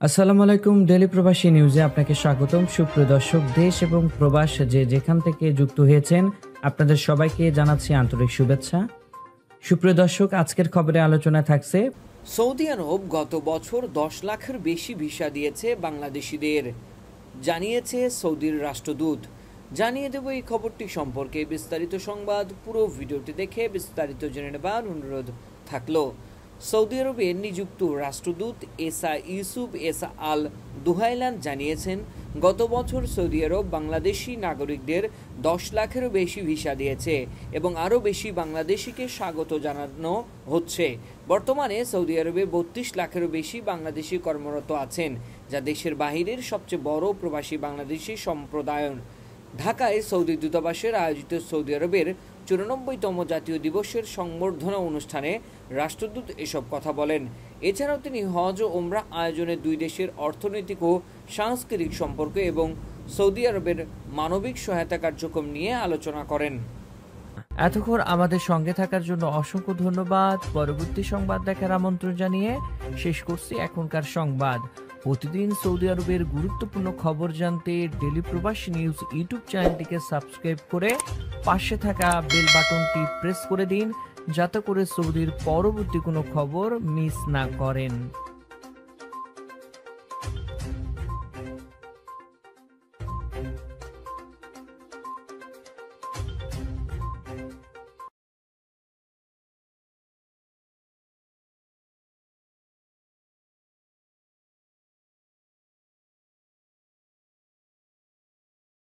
আসসালামু আলাইকুম। ডেইলি প্রবাসী নিউজে আপনাকে স্বাগতম। সুপ্রিয় দর্শক, দেশ এবং প্রবাস যে যেখান থেকে যুক্ত হয়েছেন আপনাদের সবাইকে জানাচ্ছি আন্তরিক শুভেচ্ছা। সুপ্রিয় দর্শক, আজকের খবরে আলোচনায় থাকছে সৌদি আরব গত বছর 10 লাখের বেশি ভিসা দিয়েছে বাংলাদেশিদের, জানিয়েছে সৌদির রাষ্ট্রদূত। জানিয়ে দেব এই খবরটি সম্পর্কে বিস্তারিত সংবাদ। পুরো ভিডিওটি দেখে বিস্তারিত জেনে নেবার অনুরোধ থাকলো। সৌদি আরবে নিযুক্ত রাষ্ট্রদূত এসা ইউসুফ এসা আল দুহাইলান জানিয়েছেন, গত বছর সৌদি আরব বাংলাদেশি নাগরিকদের 10 লাখেরও বেশি ভিসা দিয়েছে এবং আরও বেশি বাংলাদেশিকে স্বাগত জানানো হচ্ছে। বর্তমানে সৌদি আরবে 32 লাখেরও বেশি বাংলাদেশি কর্মরত আছেন, যা দেশের বাহিরের সবচেয়ে বড় প্রবাসী বাংলাদেশি সম্প্রদায়ন। ঢাকায় সৌদি দূতাবাসের আয়োজিত সৌদি আরবের 94তম জাতীয় দিবসের সংবর্ধনা অনুষ্ঠানে রাষ্ট্রদূত এসব কথা বলেন। এছাড়াও তিনি হজ ও ওমরাহ আয়োজনে দুই দেশের অর্থনৈতিক ও সাংস্কৃতিক সম্পর্ক এবং সৌদি আরবের মানবিক সহায়তা কার্যক্রম নিয়ে আলোচনা করেন। এতক্ষণ আমাদের সঙ্গে থাকার জন্য অসংখ্য ধন্যবাদ। পরবর্তী সংবাদ দেখার আমন্ত্রণ জানিয়ে শেষ করছি এখনকার সংবাদ। প্রতিদিন সৌদি আরবের গুরুত্বপূর্ণ খবর জানতে ডেইলি প্রবাসী নিউজ ইউটিউব চ্যানেলটিকে সাবস্ক্রাইব করে পাশে থাকা বেল বাটনটি প্রেস করে দিন, যাতে করে সৌদির পরবর্তী কোনো খবর মিস না করেন।